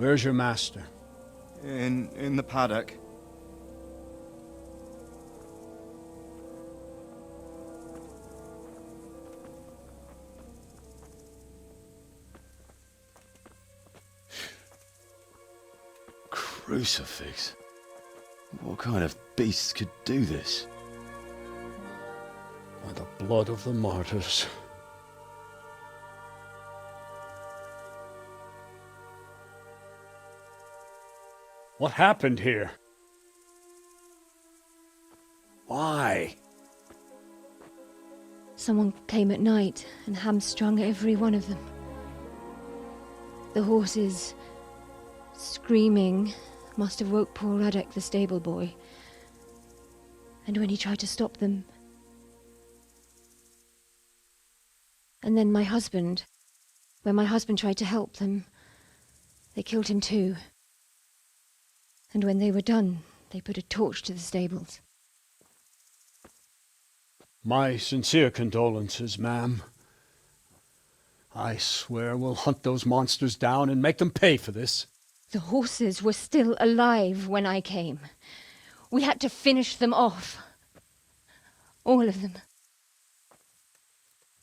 Where's your master? In the paddock. Crucifix? What kind of beast could do this? By the blood of the martyrs. What happened here? Why? Someone came at night and hamstrung every one of them. The horses, screaming, must have woke poor Radek, the stable boy. And when he tried to stop them... And then my husband, when my husband tried to help them, they killed him too. And when they were done, they put a torch to the stables. My sincere condolences, ma'am. I swear we'll hunt those monsters down and make them pay for this. The horses were still alive when I came. We had to finish them off. All of them.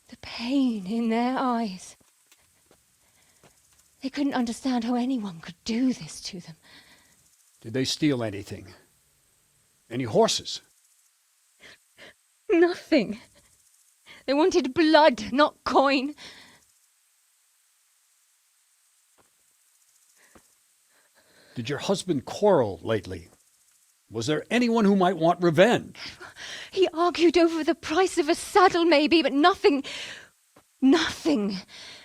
The pain in their eyes. They couldn't understand how anyone could do this to them. Did they steal anything? Any horses? Nothing. They wanted blood, not coin. Did your husband quarrel lately? Was there anyone who might want revenge? He argued over the price of a saddle, maybe, but nothing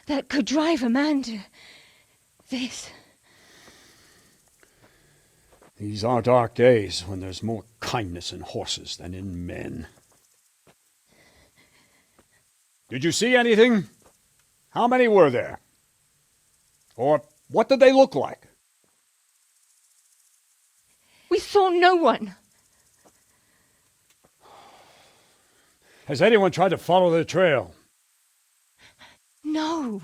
that could drive a man to this. These are dark days when there's more kindness in horses than in men. Did you see anything? How many were there? Or what did they look like? We saw no one. Has anyone tried to follow the trail? No.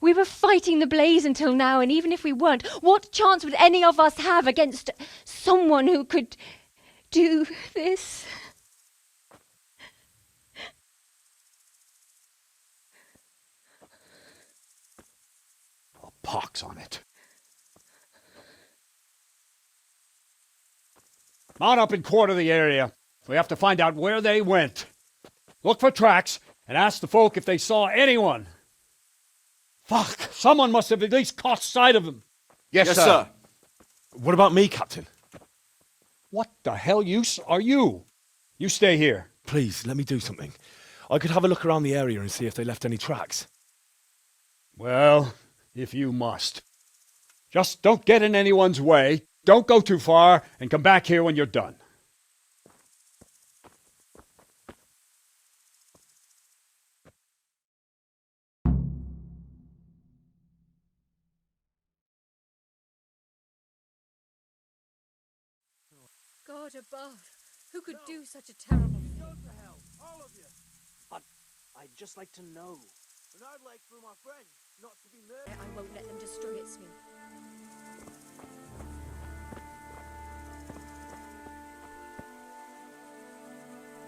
We were fighting the blaze until now, and even if we weren't, what chance would any of us have against someone who could do this? A pox on it. Mount up and quarter the area. We have to find out where they went. Look for tracks and ask the folk if they saw anyone. Fuck! Someone must have at least caught sight of them. Yes, sir. What about me, Captain? What the hell use are you? You stay here. Please, let me do something. I could have a look around the area and see if they left any tracks. Well, if you must. Just don't get in anyone's way. Don't go too far, and come back here when you're done. God above, who could do such a terrible thing? Go to hell, all of you. I'd just like to know. And I'd like for my friend not to be murdered. I won't let them destroy it, Smith.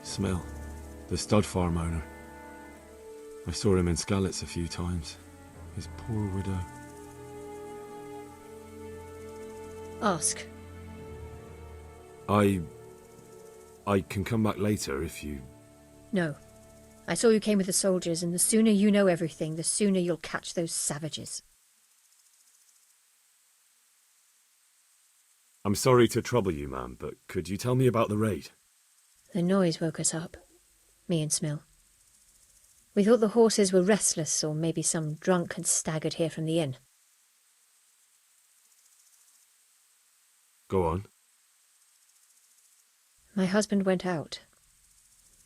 Smell. The stud farm owner. I saw him in Skalitz a few times. His poor widow. Ask. I can come back later if you... No. I saw you came with the soldiers, and the sooner you know everything, the sooner you'll catch those savages. I'm sorry to trouble you, ma'am, but could you tell me about the raid? The noise woke us up. Me and Smill. We thought the horses were restless, or maybe some drunk had staggered here from the inn. Go on. My husband went out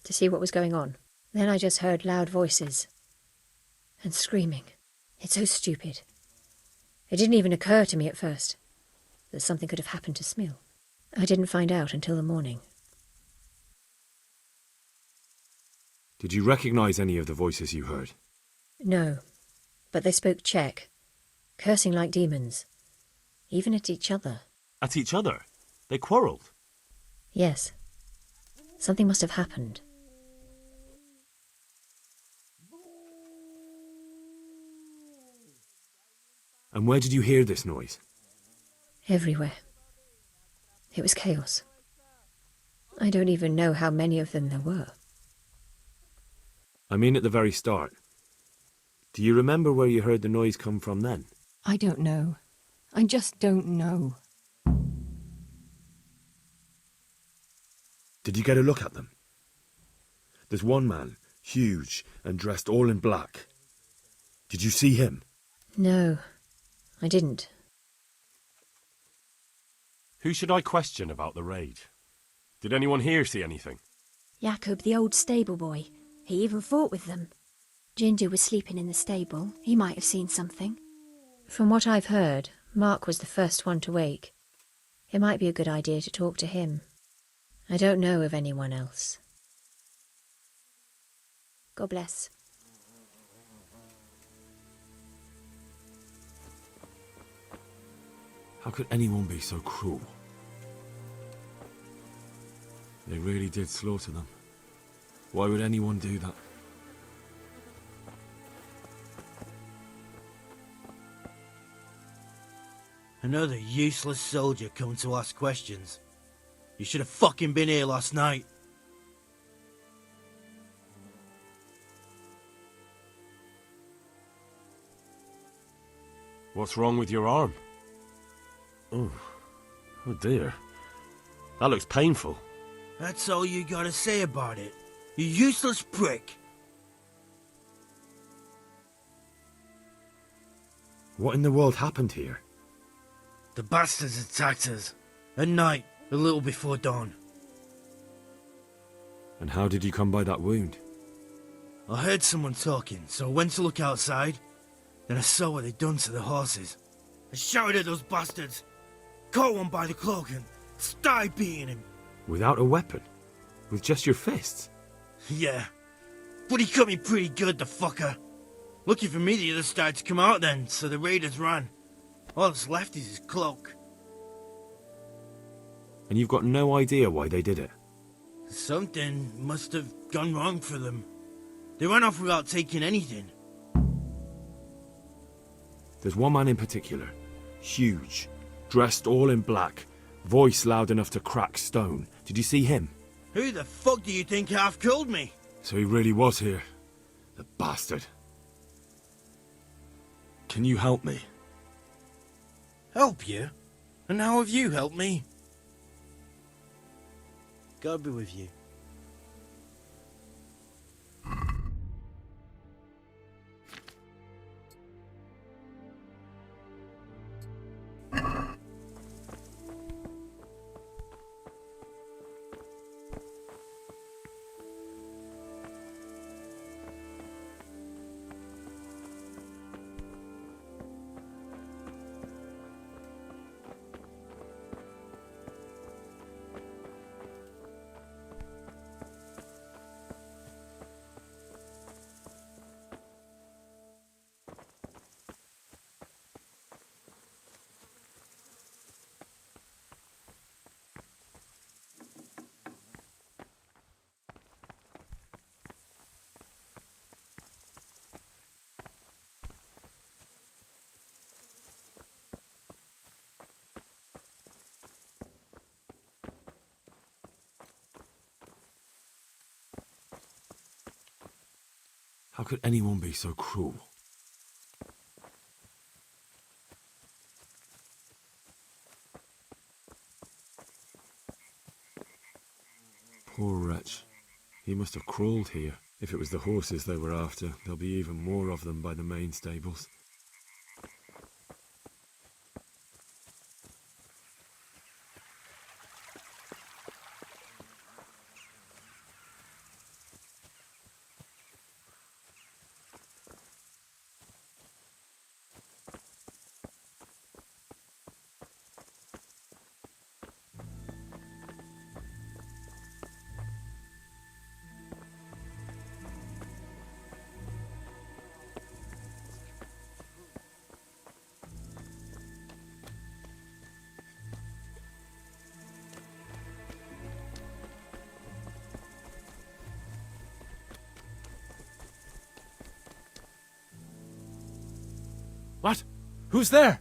to see what was going on. Then I just heard loud voices and screaming. It's so stupid. It didn't even occur to me at first that something could have happened to Smill. I didn't find out until the morning. Did you recognize any of the voices you heard? No, but they spoke Czech, cursing like demons. even at each other. At each other? They quarrelled? Yes. Something must have happened. And where did you hear this noise? Everywhere. It was chaos. I don't even know how many of them there were. I mean at the very start. Do you remember where you heard the noise come from then? I don't know. I just don't know. Did you get a look at them? There's one man, huge and dressed all in black. Did you see him? No, I didn't. Who should I question about the raid? Did anyone here see anything? Jacob, the old stable boy. He even fought with them. Ginger was sleeping in the stable. He might have seen something. From what I've heard, Mark was the first one to wake. It might be a good idea to talk to him. I don't know of anyone else. God bless. How could anyone be so cruel? They really did slaughter them. Why would anyone do that? Another useless soldier coming to ask questions. You should have fucking been here last night. What's wrong with your arm? Oh dear. That looks painful. That's all you gotta say about it. You useless prick. What in the world happened here? The bastards attacked us. At night, a little before dawn. And how did you come by that wound? I heard someone talking, so I went to look outside. Then I saw what they'd done to the horses. I shouted at those bastards. Caught one by the cloak and started beating him. Without a weapon? With just your fists? Yeah. But he cut me pretty good, the fucker. Lucky for me the others started to come out then, so the raiders ran. All that's left is his cloak. And you've got no idea why they did it? Something must have gone wrong for them. They ran off without taking anything. There's one man in particular. Huge. Dressed all in black. Voice loud enough to crack stone. Did you see him? Who the fuck do you think half killed me? So he really was here. The bastard. Can you help me? Help you? And how have you helped me? God be with you. How could anyone be so cruel? Poor wretch. He must have crawled here. If it was the horses they were after, there'll be even more of them by the main stables. What? Who's there?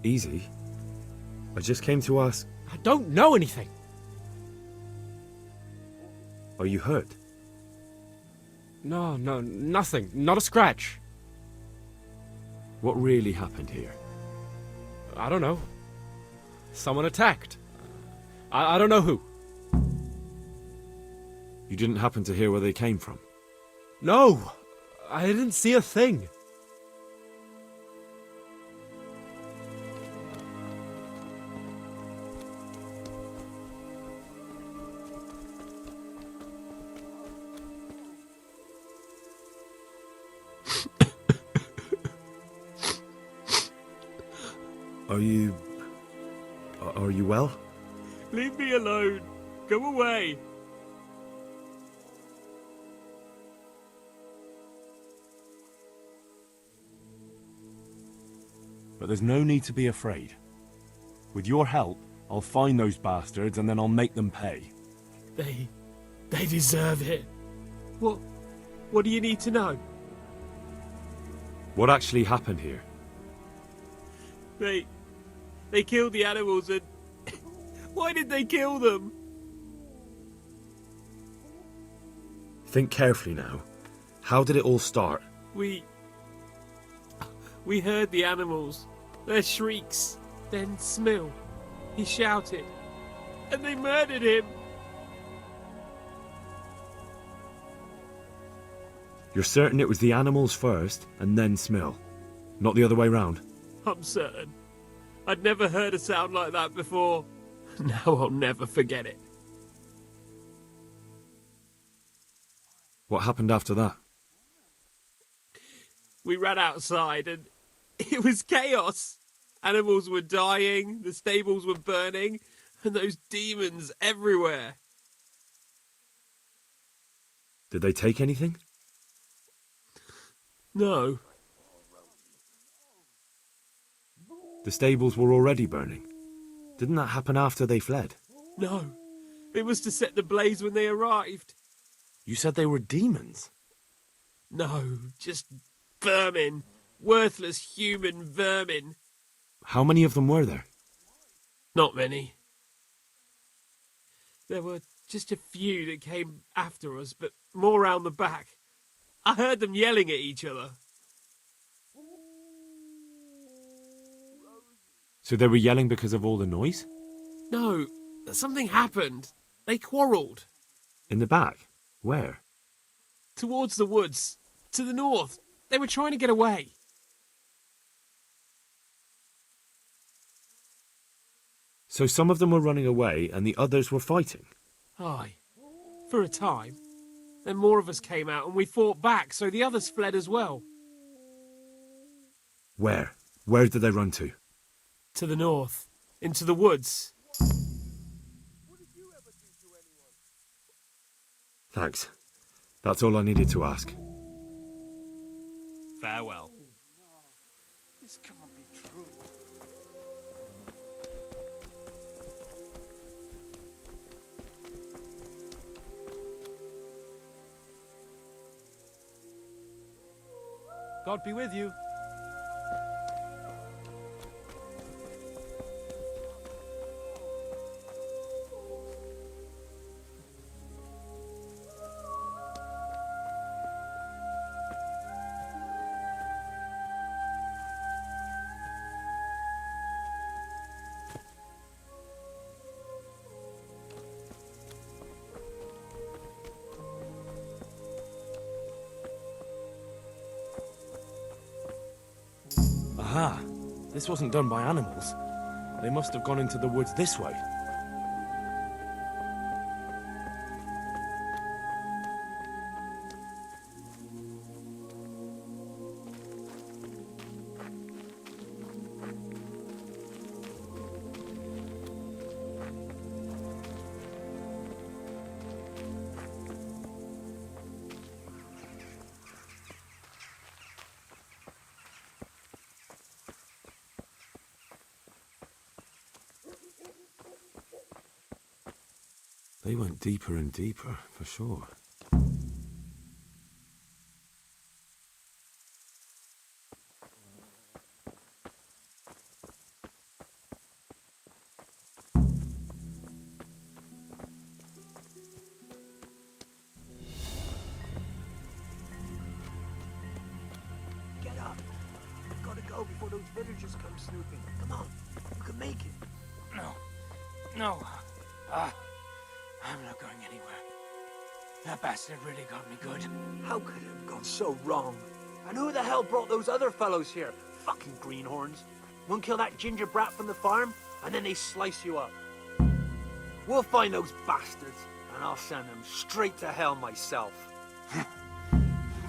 Easy. I just came to ask, I don't know anything. are you hurt? No, nothing. Not a scratch. What really happened here? I don't know. Someone attacked. I don't know who. You didn't happen to hear where they came from? No, I didn't see a thing. Are you well? Leave me alone. Go away. But there's no need to be afraid. With your help, I'll find those bastards and then I'll make them pay. They deserve it. What do you need to know? What actually happened here? They killed the animals and... Why did they kill them? Think carefully now. How did it all start? We heard the animals, their shrieks, then Smill. He shouted, and they murdered him. You're certain it was the animals first, and then Smill? Not the other way round? I'm certain. I'd never heard a sound like that before. Now I'll never forget it. What happened after that? We ran outside and it was chaos. Animals were dying, the stables were burning, and those demons everywhere. Did they take anything? No. The stables were already burning. Didn't that happen after they fled? No. They must have set the blaze when they arrived. You said they were demons? No, just vermin. Worthless human vermin. How many of them were there? Not many. There were just a few that came after us, but more round the back. I heard them yelling at each other. So they were yelling because of all the noise? No, something happened. They quarrelled. In the back? Where? Towards the woods. To the north. They were trying to get away. So some of them were running away and the others were fighting? Aye. For a time. Then more of us came out and we fought back, so the others fled as well. Where? Where did they run to? To the north. Into the woods. Thanks. That's all I needed to ask. Farewell. This can't be true. God be with you. Aha! This wasn't done by animals. They must have gone into the woods this way. They went deeper and deeper, for sure. go before those villagers come snooping. Come on, you can make it. No. I'm not going anywhere. That bastard really got me good. How could it have gone so wrong? And who the hell brought those other fellows here? Fucking greenhorns. One kill that ginger brat from the farm, and then they slice you up. We'll find those bastards, and I'll send them straight to hell myself.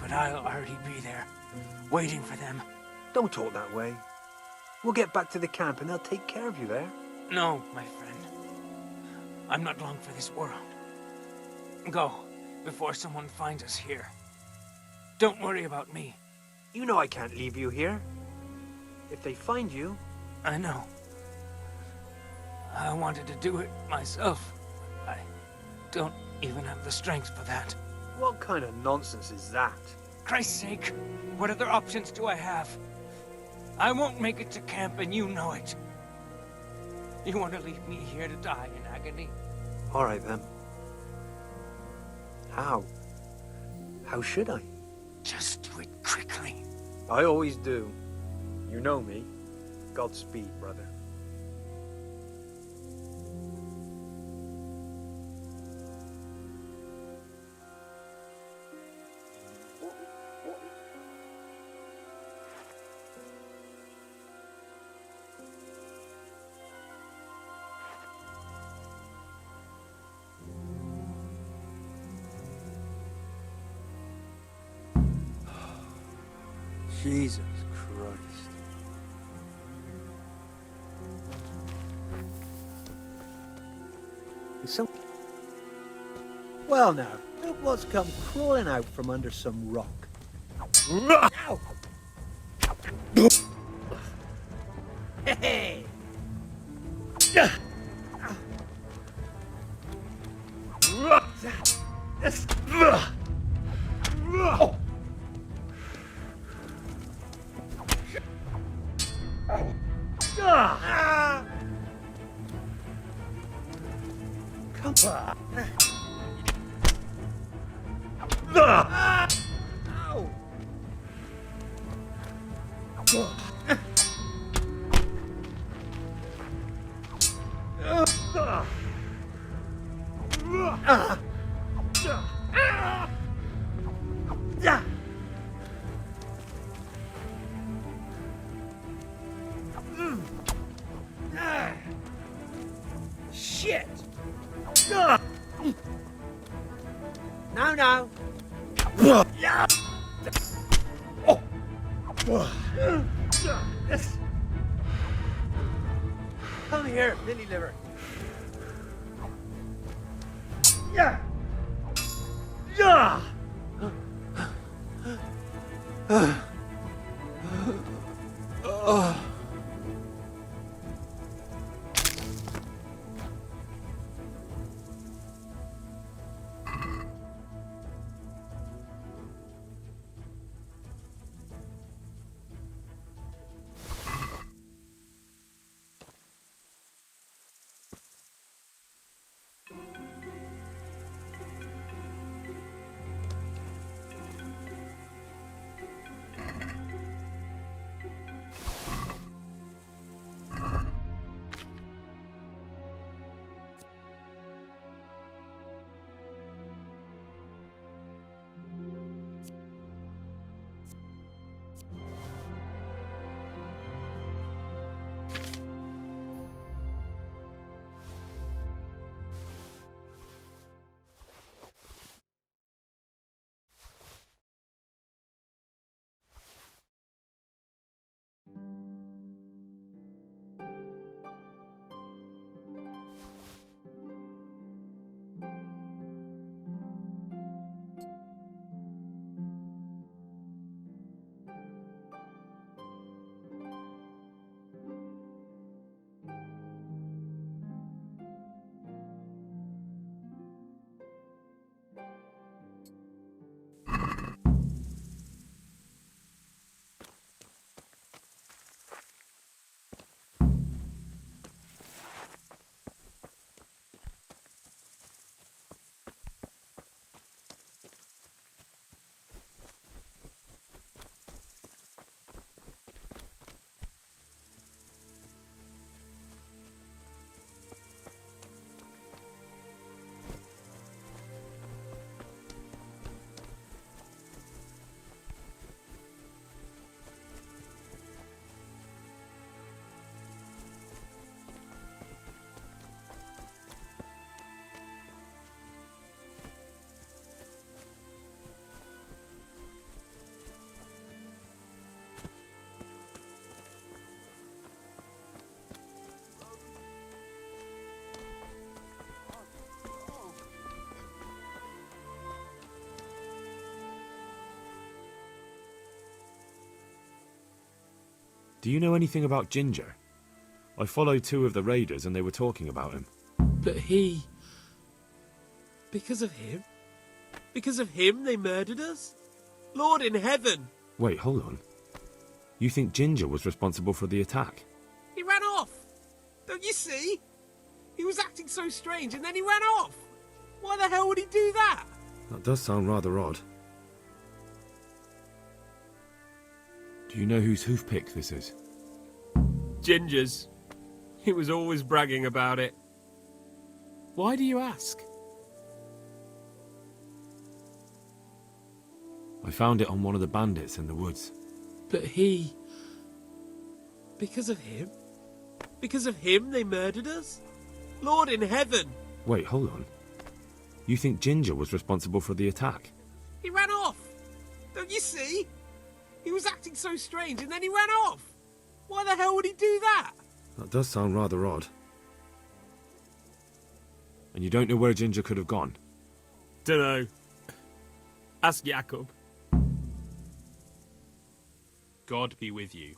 But I'll already be there, waiting for them. Don't talk that way. We'll get back to the camp, and they'll take care of you there. No, my friend. I'm not long for this world. Go, before someone finds us here. Don't worry about me. You know I can't leave you here. If they find you... I know. I wanted to do it myself. I don't even have the strength for that. What kind of nonsense is that? Christ's sake, what other options do I have? I won't make it to camp and you know it. You want to leave me here to die in agony? All right, then. How? How should I? Just do it quickly. I always do. You know me. Godspeed, brother. Jesus Christ. Is some... Well now, look what's come crawling out from under some rock. Ow! Hey! Come on. Ow! Shit! Now. Come here, Lily Liver. Do you know anything about Ginger? I followed 2 of the raiders and they were talking about him. But he... Because of him? Because of him they murdered us? Lord in heaven! Wait, hold on. You think Ginger was responsible for the attack? He ran off! Don't you see? He was acting so strange and then he ran off! Why the hell would he do that? That does sound rather odd. Do you know whose hoofpick this is? Ginger's. He was always bragging about it. Why do you ask? I found it on one of the bandits in the woods. But he... Because of him? Because of him they murdered us? Lord in heaven! Wait, hold on. You think Ginger was responsible for the attack? He ran off! Don't you see? He was acting so strange and then he ran off! Why the hell would he do that? That does sound rather odd. And you don't know where Ginger could have gone? Dunno. Ask Jakob. God be with you.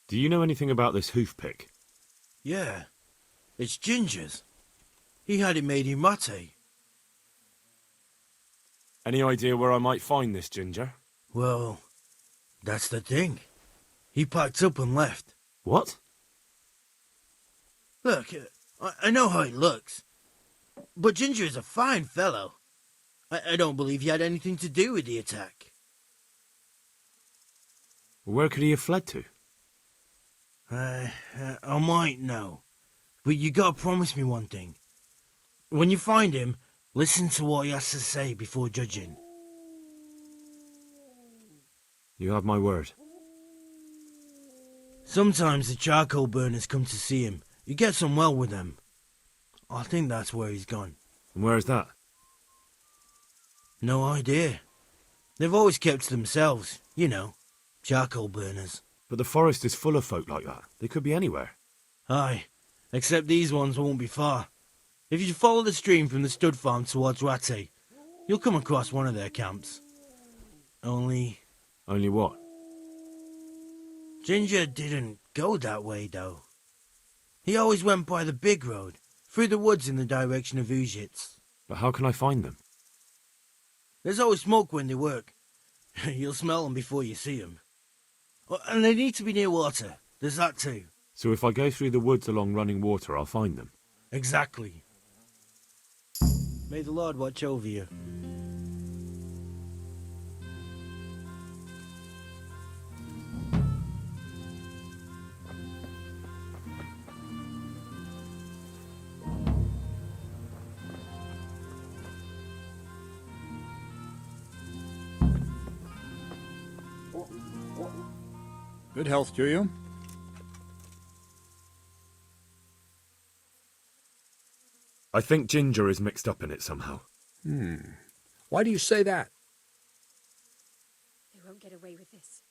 Do you know anything about this hoofpick? Yeah, it's Ginger's. He had it made in mate. Any idea where I might find this Ginger? Well, that's the thing. He packed up and left. What? Look, I know how he looks. But Ginger is a fine fellow. I don't believe he had anything to do with the attack. Where could he have fled to? I might know. But you gotta promise me one thing. When you find him, listen to what he has to say before judging. You have my word. Sometimes the charcoal burners come to see him. He gets on well with them. I think that's where he's gone. And where is that? No idea. They've always kept to themselves, you know, charcoal burners. But the forest is full of folk like that. They could be anywhere. Aye, except these ones won't be far. If you follow the stream from the stud farm towards Rate, you'll come across one of their camps. Only what? Ginger didn't go that way, though. He always went by the big road, through the woods in the direction of Ujits. But how can I find them? There's always smoke when they work. You'll smell them before you see them. Oh, and they need to be near water. There's that too. So if I go through the woods along running water, I'll find them? Exactly. May the Lord watch over you. Good health to you. I think Ginger is mixed up in it somehow. Why do you say that? They won't get away with this.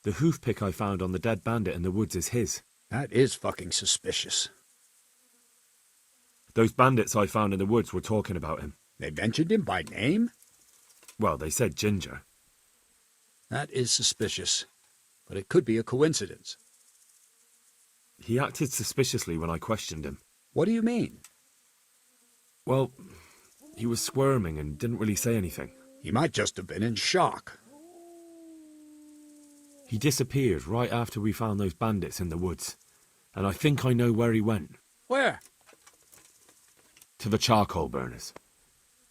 The hoofpick I found on the dead bandit in the woods is his. That is fucking suspicious. Those bandits I found in the woods were talking about him. They mentioned him by name? Well, they said Ginger. That is suspicious, but it could be a coincidence. He acted suspiciously when I questioned him. What do you mean? Well, he was squirming and didn't really say anything. He might just have been in shock. He disappeared right after we found those bandits in the woods, and I think I know where he went. Where? To the charcoal burners.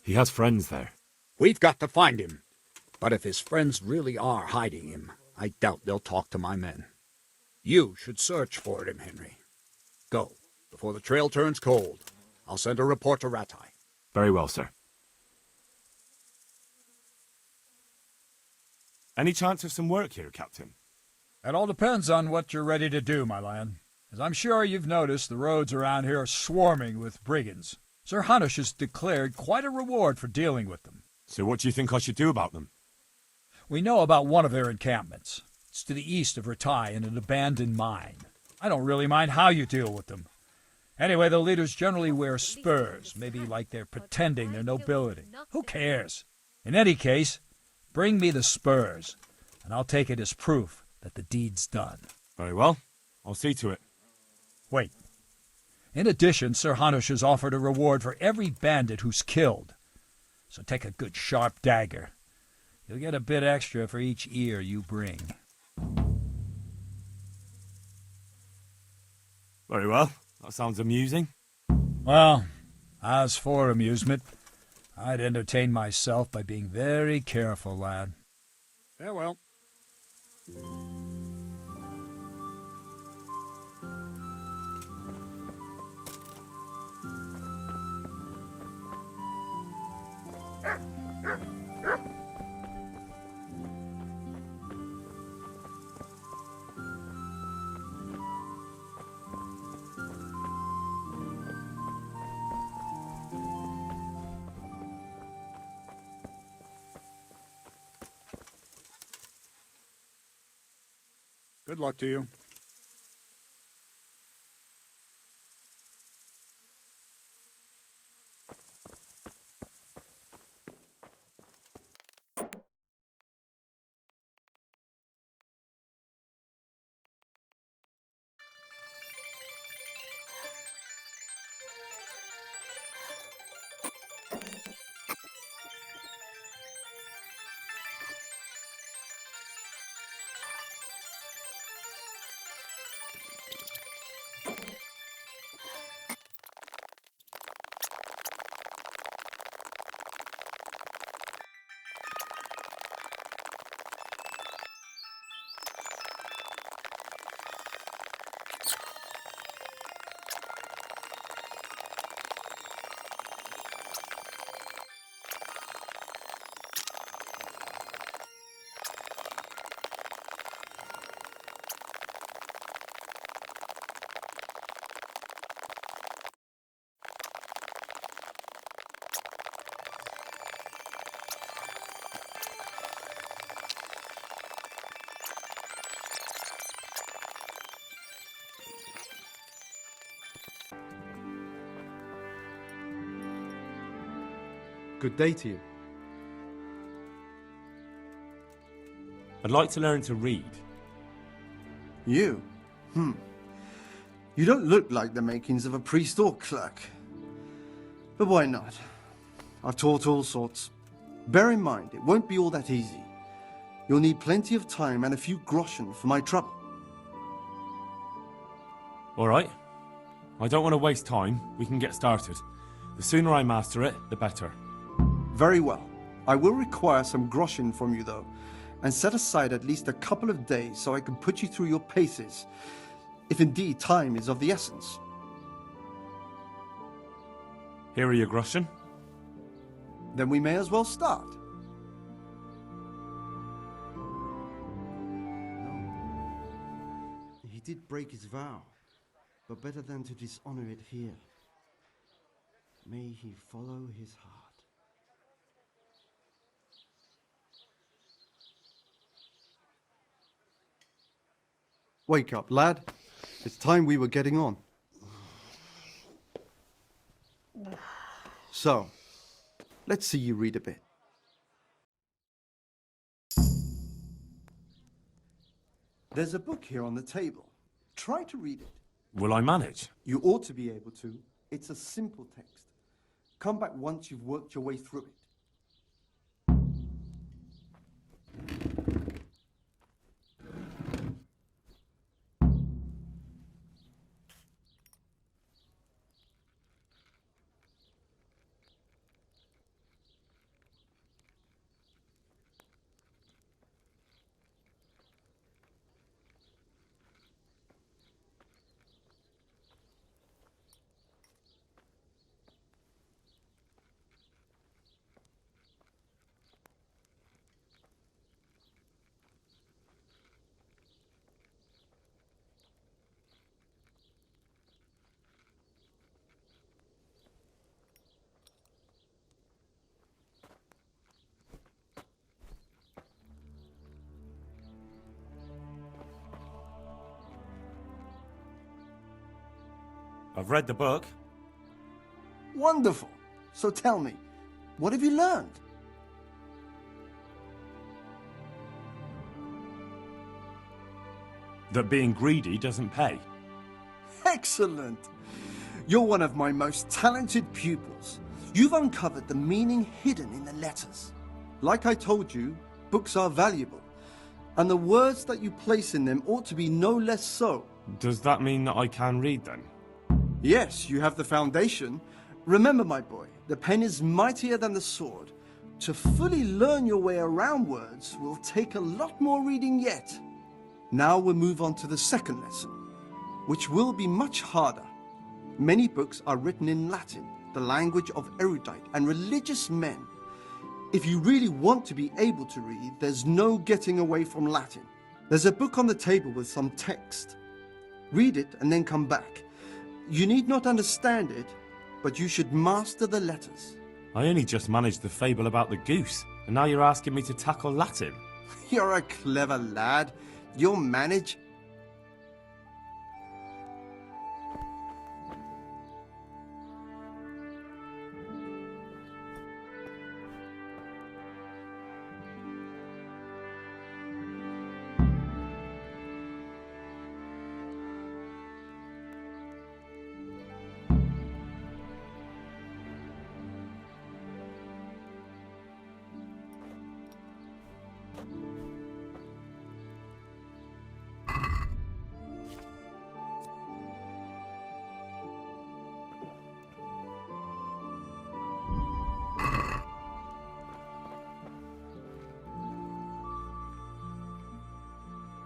He has friends there. We've got to find him. But if his friends really are hiding him, I doubt they'll talk to my men. You should search for him, Henry. Go. before the trail turns cold. I'll send a report to Ratai. Very well, sir. Any chance of some work here, Captain? It all depends on what you're ready to do, my lad. As I'm sure you've noticed, the roads around here are swarming with brigands. Sir Hanush has declared quite a reward for dealing with them. So what do you think I should do about them? We know about one of their encampments. It's to the east of Ratai in an abandoned mine. I don't really mind how you deal with them. Anyway, the leaders generally wear spurs, maybe like they're pretending they're nobility. Who cares? In any case, bring me the spurs, and I'll take it as proof that the deed's done. Very well. I'll see to it. Wait. In addition, Sir Hanush has offered a reward for every bandit who's killed. So take a good sharp dagger. You'll get a bit extra for each ear you bring. Very well. That sounds amusing. Well, as for amusement, I'd entertain myself by being very careful, lad. Farewell. Good luck to you. Good day to you. I'd like to learn to read. You? You don't look like the makings of a priest or clerk. But why not? I've taught all sorts. Bear in mind, it won't be all that easy. You'll need plenty of time and a few groschen for my trouble. All right. I don't want to waste time. We can get started. The sooner I master it, the better. Very well. I will require some groschen from you, though, and set aside at least a couple of days so I can put you through your paces, if indeed time is of the essence. Here are your groschen. Then we may as well start. He did break his vow, but better than to dishonor it here. May he follow his heart. Wake up, lad. It's time we were getting on. So, let's see you read a bit. There's a book here on the table. Try to read it. Will I manage? You ought to be able to. It's a simple text. Come back once you've worked your way through it. I've read the book. Wonderful. So tell me, what have you learned? That being greedy doesn't pay. Excellent. You're one of my most talented pupils. You've uncovered the meaning hidden in the letters. Like I told you, books are valuable, and the words that you place in them ought to be no less so. Does that mean that I can read then? Yes, you have the foundation. Remember, my boy, the pen is mightier than the sword. To fully learn your way around words will take a lot more reading yet. Now we'll move on to the second lesson, which will be much harder. Many books are written in Latin, the language of erudite and religious men. If you really want to be able to read, there's no getting away from Latin. There's a book on the table with some text. Read it and then come back. You need not understand it, but you should master the letters. I only just managed the fable about the goose, and now you're asking me to tackle Latin. You're a clever lad. You'll manage.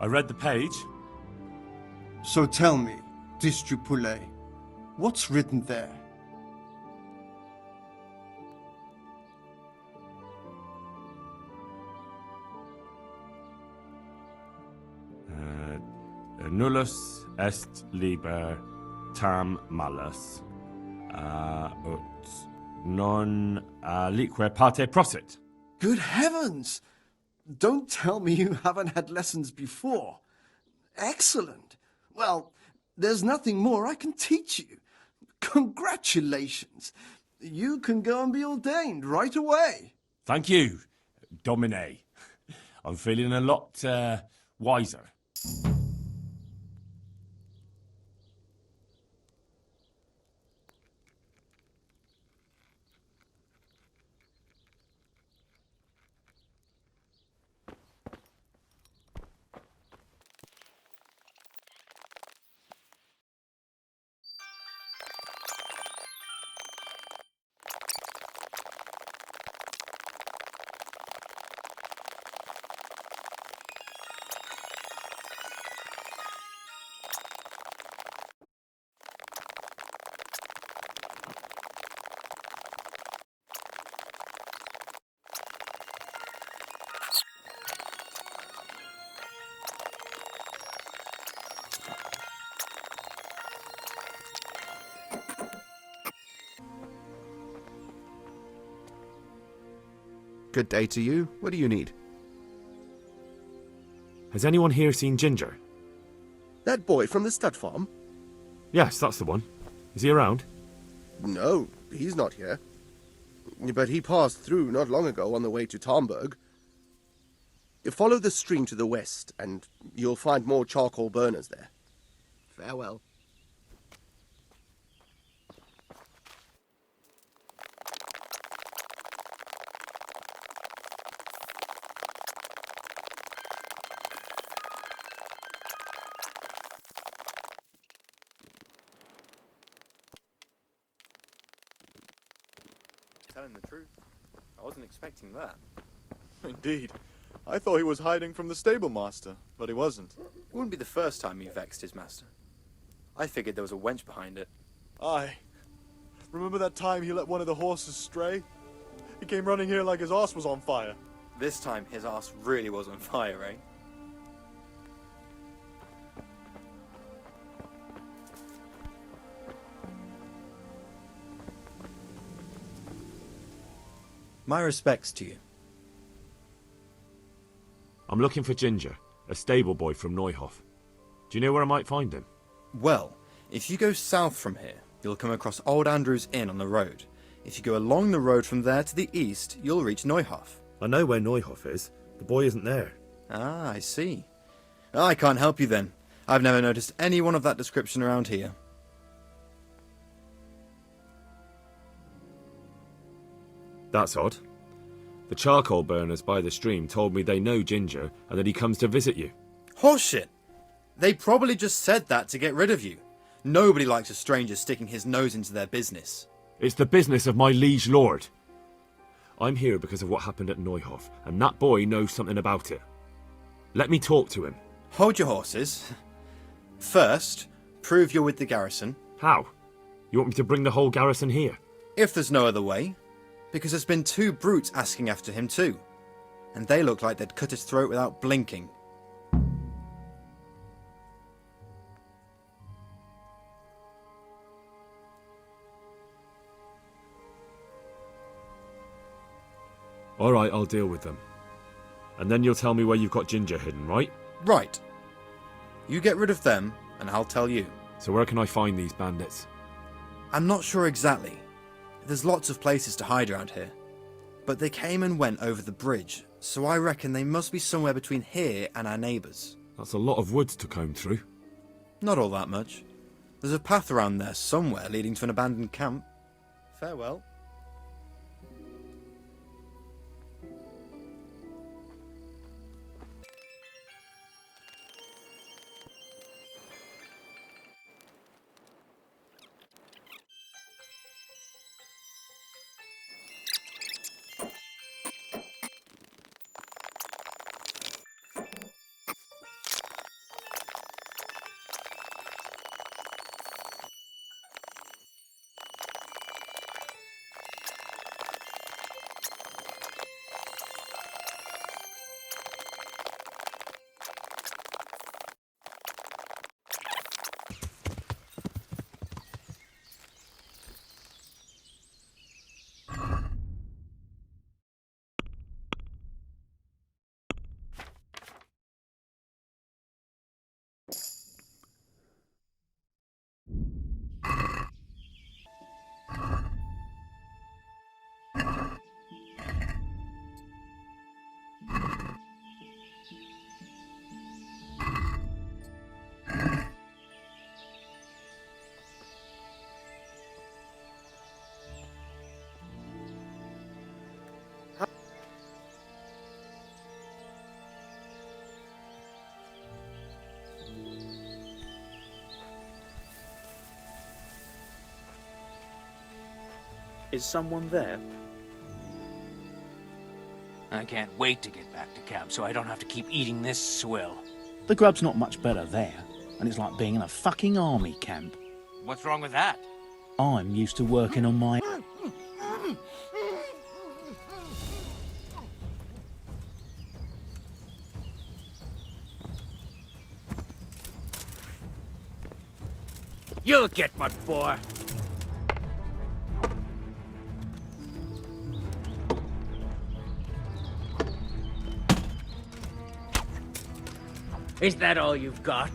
I read the page. So tell me, Distrupule, what's written there? Nullus est liber tam malus, ut non alique parte prosit. Good heavens! Don't tell me you haven't had lessons before. Excellent. Well, there's nothing more I can teach you. Congratulations. You can go and be ordained right away. Thank you, Domine. I'm feeling a lot wiser. Good day to you. What do you need? Has anyone here seen Ginger? That boy from the stud farm? Yes, that's the one. Is he around? No, he's not here. But he passed through not long ago on the way to Tomberg. Follow the stream to the west, and you'll find more charcoal burners there. Farewell. Telling the truth, I wasn't expecting that. Indeed. I thought he was hiding from the stable master, but he wasn't. It wouldn't be the first time he vexed his master. I figured there was a wench behind it. Aye. Remember that time he let one of the horses stray? He came running here like his arse was on fire. This time his arse really was on fire, eh? My respects to you. I'm looking for Ginger, a stable boy from Neuhof. Do you know where I might find him? Well, If you go south from here, you'll come across Old Andrew's Inn on the road. If you go along the road from there to the east, you'll reach Neuhof. I know where Neuhof is. The boy isn't there. Ah, I see. I can't help you then. I've never noticed anyone of that description around here. That's odd. The charcoal burners by the stream told me they know Ginger and that he comes to visit you. Horseshit! They probably just said that to get rid of you. Nobody likes a stranger sticking his nose into their business. It's the business of my liege lord. I'm here because of what happened at Neuhof, and that boy knows something about it. Let me talk to him. Hold your horses. First, prove you're with the garrison. How? You want me to bring the whole garrison here? If there's no other way. Because there's been 2 brutes asking after him too. And they look like they'd cut his throat without blinking. All right, I'll deal with them. And then you'll tell me where you've got Ginger hidden, right? Right. You get rid of them, and I'll tell you. So where can I find these bandits? I'm not sure exactly. There's lots of places to hide around here. But they came and went over the bridge, so I reckon they must be somewhere between here and our neighbours. That's a lot of woods to comb through. Not all that much. There's a path around there somewhere leading to an abandoned camp. Farewell. Is someone there? I can't wait to get back to camp so I don't have to keep eating this swill. The grub's not much better there, and it's like being in a fucking army camp. What's wrong with that? I'm used to working on my... You'll get what for. Is that all you've got?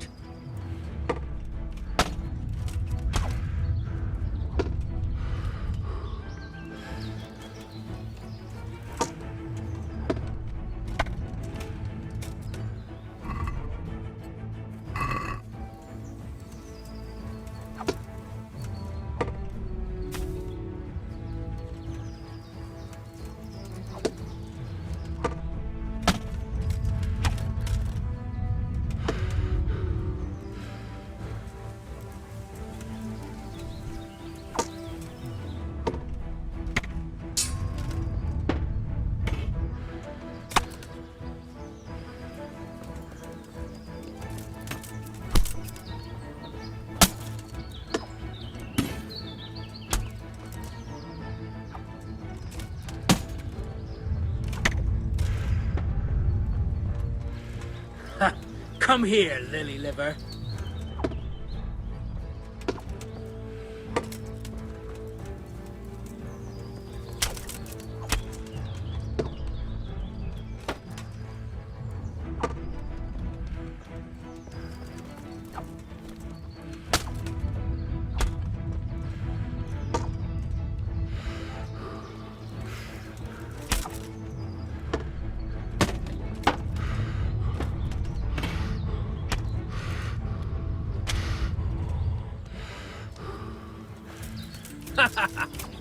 Come here, lily liver.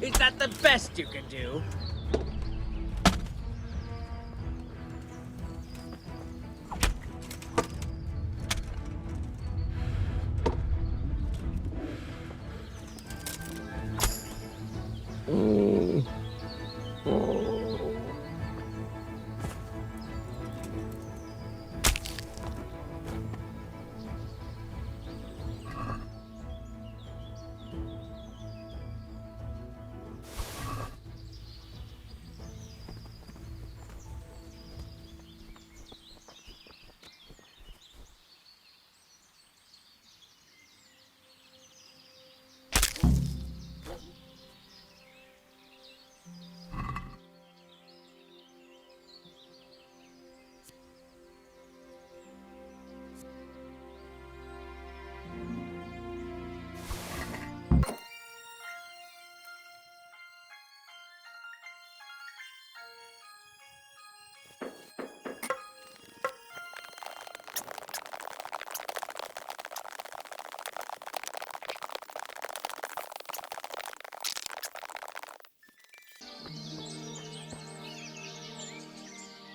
Is that the best you can do?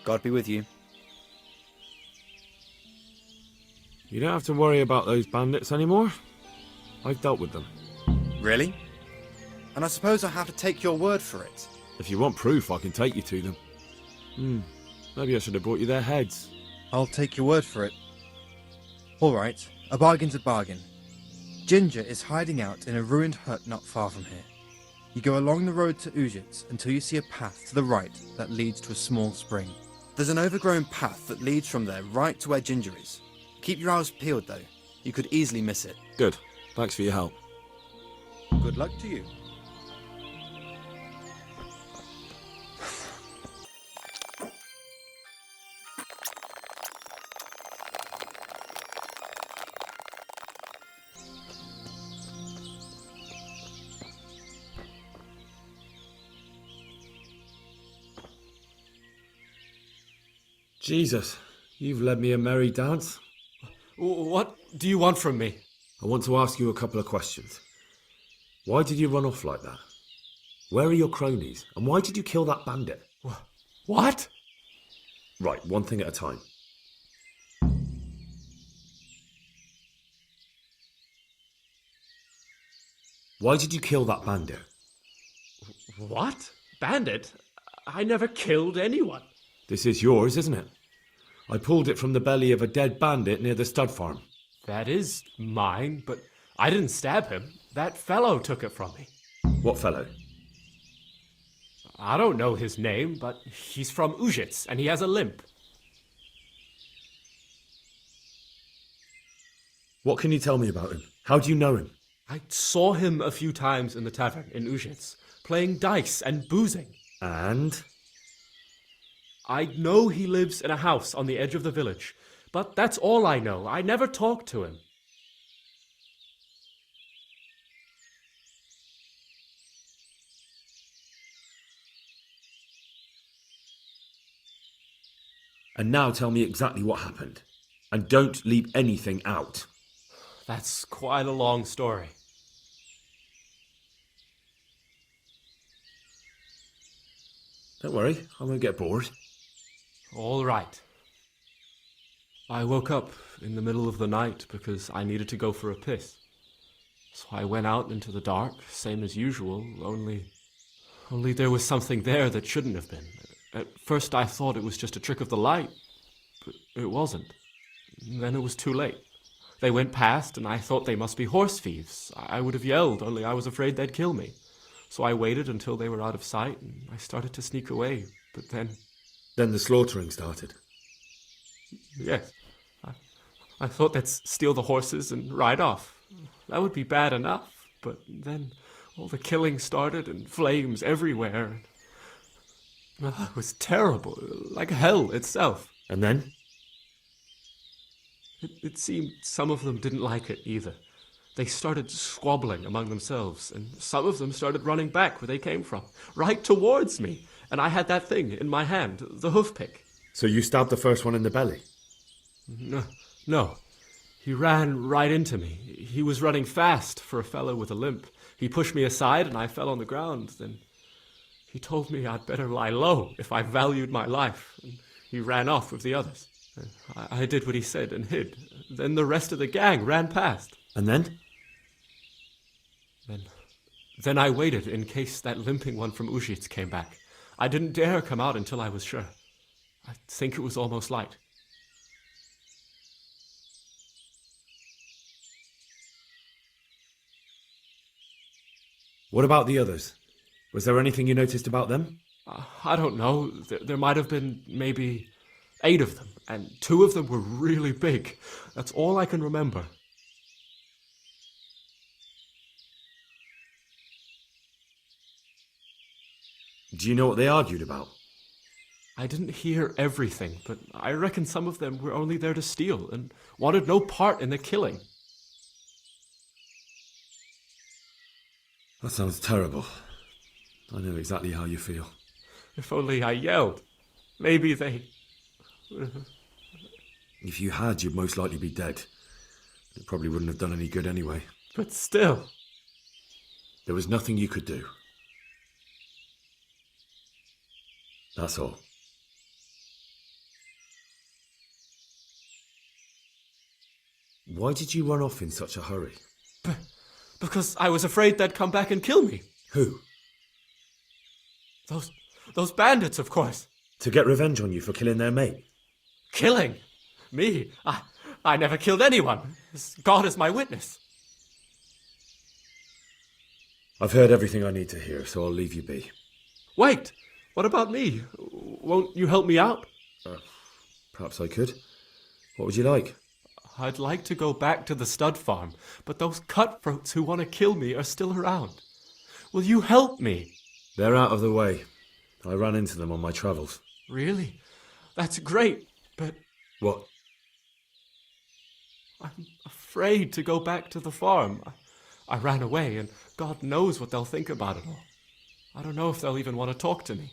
God be with you. You don't have to worry about those bandits anymore. I've dealt with them. Really? And I suppose I have to take your word for it. If you want proof, I can take you to them. Maybe I should have brought you their heads. I'll take your word for it. All right, a bargain's a bargain. Ginger is hiding out in a ruined hut not far from here. You go along the road to Ujits until you see a path to the right that leads to a small spring. There's an overgrown path that leads from there right to where Ginger is. Keep your eyes peeled though. You could easily miss it. Good. Thanks for your help. Good luck to you. Jesus, you've led me a merry dance. What do you want from me? I want to ask you a couple of questions. Why did you run off like that? Where are your cronies? And why did you kill that bandit? What? Right, one thing at a time. Why did you kill that bandit? What? Bandit? I never killed anyone. This is yours, isn't it? I pulled it from the belly of a dead bandit near the stud farm. That is mine, but I didn't stab him. That fellow took it from me. What fellow? I don't know his name, but he's from Ujits, and he has a limp. What can you tell me about him? How do you know him? I saw him a few times in the tavern in Ujits, playing dice and boozing. And? I know he lives in a house on the edge of the village, but that's all I know. I never talked to him. And now tell me exactly what happened. And don't leave anything out. That's quite a long story. Don't worry, I won't get bored. All right. I woke up in the middle of the night because I needed to go for a piss. So I went out into the dark, same as usual, only there was something there that shouldn't have been. At first I thought it was just a trick of the light, but it wasn't. Then it was too late. They went past and I thought they must be horse thieves. I would have yelled, only I was afraid they'd kill me. So I waited until they were out of sight and I started to sneak away, but then... Then the slaughtering started? Yes. I thought they'd steal the horses and ride off. That would be bad enough, but then all the killing started and flames everywhere. It was terrible, like hell itself. And then? It seemed some of them didn't like it either. They started squabbling among themselves, and some of them started running back where they came from, right towards me. And I had that thing in my hand, the hoof pick. So you stabbed the first one in the belly? No. He ran right into me. He was running fast for a fellow with a limp. He pushed me aside and I fell on the ground. Then he told me I'd better lie low if I valued my life. And he ran off with the others. I did what he said and hid. Then the rest of the gang ran past. And then? Then I waited in case that limping one from Ujits came back. I didn't dare come out until I was sure. I think it was almost light. What about the others? Was there anything you noticed about them? I don't know. There might have been maybe 8 of them, and 2 of them were really big. That's all I can remember. Do you know what they argued about? I didn't hear everything, but I reckon some of them were only there to steal and wanted no part in the killing. That sounds terrible. I know exactly how you feel. If only I yelled. Maybe they... If you had, you'd most likely be dead. It probably wouldn't have done any good anyway. But still... There was nothing you could do. That's all. Why did you run off in such a hurry? Because I was afraid they'd come back and kill me. Who? Those bandits, of course. To get revenge on you for killing their mate? Killing? Me? I never killed anyone. God is my witness. I've heard everything I need to hear, so I'll leave you be. Wait! What about me? Won't you help me out? Perhaps I could. What would you like? I'd like to go back to the stud farm, but those cutthroats who want to kill me are still around. Will you help me? They're out of the way. I ran into them on my travels. Really? That's great, but... What? I'm afraid to go back to the farm. I ran away, and God knows what they'll think about it all. I don't know if they'll even want to talk to me.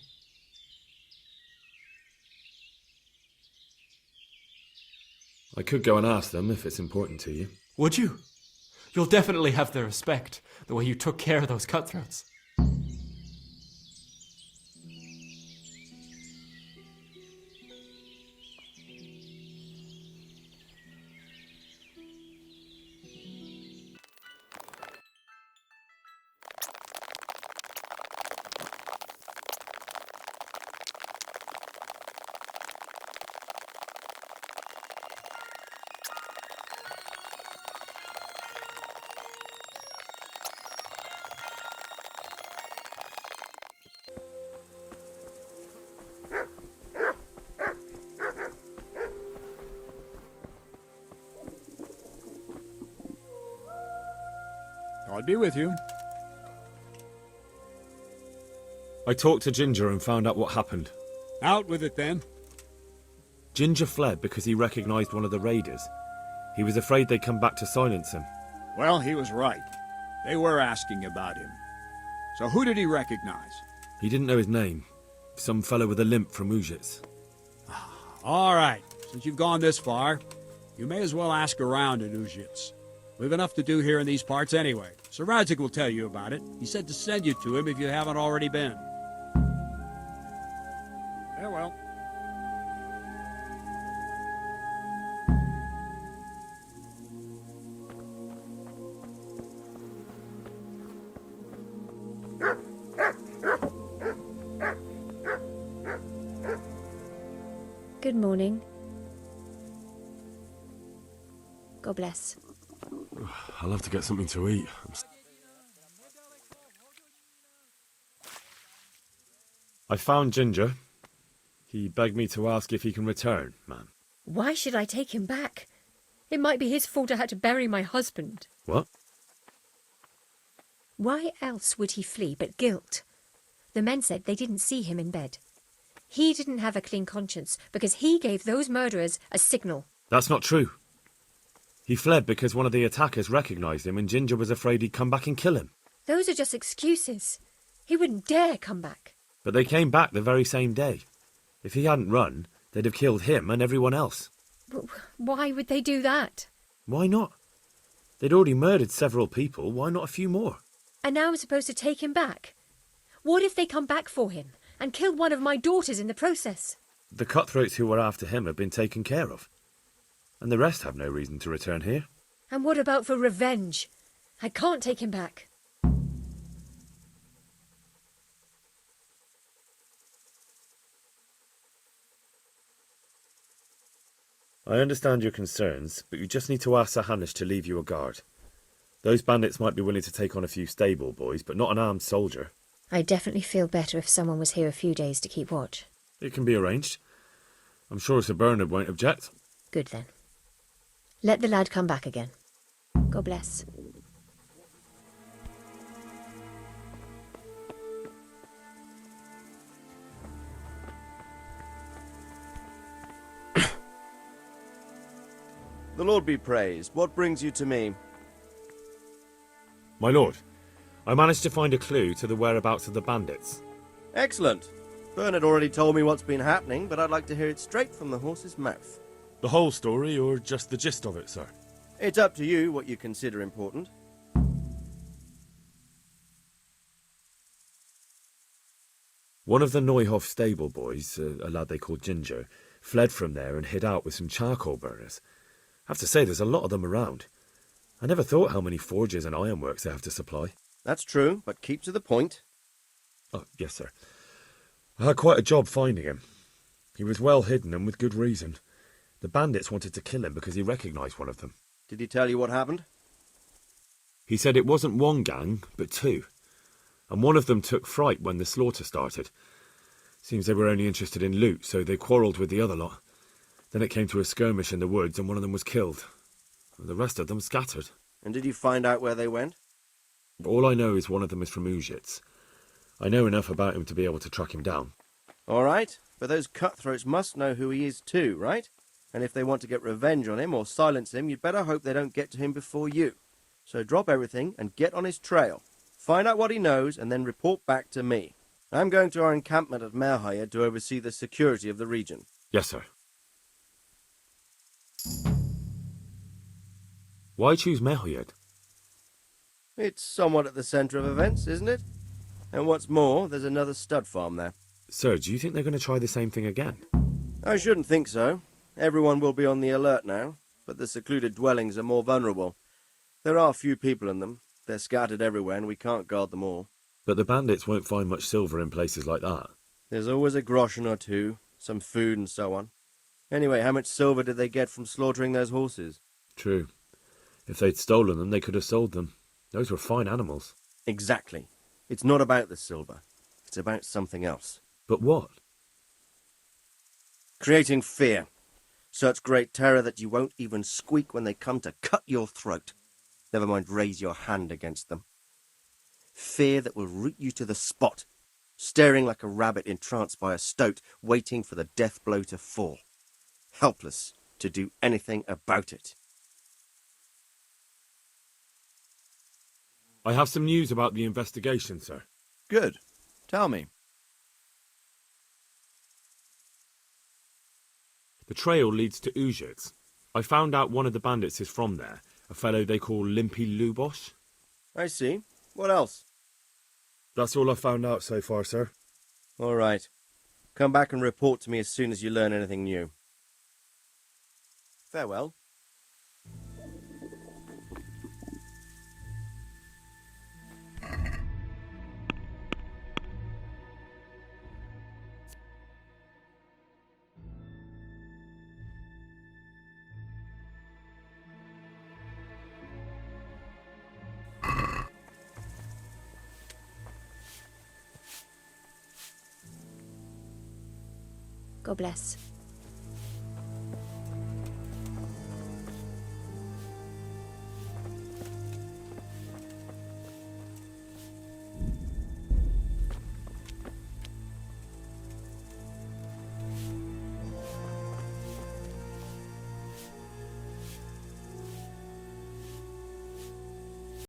I could go and ask them if it's important to you. Would you? You'll definitely have their respect, the way you took care of those cutthroats. I'll be with you. I talked to Ginger and found out what happened. Out with it, then. Ginger fled because he recognized one of the raiders. He was afraid they'd come back to silence him. Well, he was right. They were asking about him. So who did he recognize? He didn't know his name. Some fellow with a limp from Ujits. All right. Since you've gone this far, you may as well ask around in Ujits. We've enough to do here in these parts anyway. Sir Radzik will tell you about it. He said to send you to him if you haven't already been. Farewell. Good morning. God bless. I'll have to get something to eat. I found Ginger. He begged me to ask if he can return, man. Why should I take him back? It might be his fault I had to bury my husband. What? Why else would he flee but guilt? The men said they didn't see him in bed. He didn't have a clean conscience because he gave those murderers a signal. That's not true. He fled because one of the attackers recognized him and Ginger was afraid he'd come back and kill him. Those are just excuses. He wouldn't dare come back. But they came back the very same day. If he hadn't run, they'd have killed him and everyone else. Why would they do that? Why not? They'd already murdered several people. Why not a few more? And now I'm supposed to take him back? What if they come back for him and killed one of my daughters in the process? The cutthroats who were after him have been taken care of. And the rest have no reason to return here. And what about for revenge? I can't take him back. I understand your concerns, but you just need to ask Sir Hanish to leave you a guard. Those bandits might be willing to take on a few stable boys, but not an armed soldier. I'd definitely feel better if someone was here a few days to keep watch. It can be arranged. I'm sure Sir Bernard won't object. Good then. Let the lad come back again. God bless. The Lord be praised. What brings you to me? My lord, I managed to find a clue to the whereabouts of the bandits. Excellent. Bernard already told me what's been happening, but I'd like to hear it straight from the horse's mouth. The whole story, or just the gist of it, sir? It's up to you what you consider important. One of the Neuhoff stable boys, a lad they called Ginger, fled from there and hid out with some charcoal burners. I have to say, there's a lot of them around. I never thought how many forges and ironworks they have to supply. That's true, but keep to the point. Oh, yes, sir. I had quite a job finding him. He was well hidden and with good reason. The bandits wanted to kill him because he recognised one of them. Did he tell you what happened? He said it wasn't one gang, but two. And one of them took fright when the slaughter started. Seems they were only interested in loot, so they quarrelled with the other lot. Then it came to a skirmish in the woods and one of them was killed. The rest of them scattered. And did you find out where they went? All I know is one of them is from Uzhitz. I know enough about him to be able to track him down. All right, but those cutthroats must know who he is too, right? And if they want to get revenge on him or silence him, you'd better hope they don't get to him before you. So drop everything and get on his trail. Find out what he knows and then report back to me. I'm going to our encampment at Merhayed to oversee the security of the region. Yes, sir. Why choose Merhayed? It's somewhat at the centre of events, isn't it? And what's more, there's another stud farm there. Sir, do you think they're going to try the same thing again? I shouldn't think so. Everyone will be on the alert now, but the secluded dwellings are more vulnerable. There are few people in them. They're scattered everywhere and we can't guard them all. But the bandits won't find much silver in places like that. There's always a groschen or two, some food and so on. Anyway, how much silver did they get from slaughtering those horses? True. If they'd stolen them, they could have sold them. Those were fine animals. Exactly. It's not about the silver. It's about something else. But what? Creating fear. Such great terror that you won't even squeak when they come to cut your throat. Never mind raise your hand against them. Fear that will root you to the spot, staring like a rabbit entranced by a stoat, waiting for the death blow to fall. Helpless to do anything about it. I have some news about the investigation, sir. Good. Tell me. The trail leads to Uzhitz. I found out one of the bandits is from there, a fellow they call Limpy Lubosh. I see. What else? That's all I found out so far, sir. All right. Come back and report to me as soon as you learn anything new. Farewell. God bless.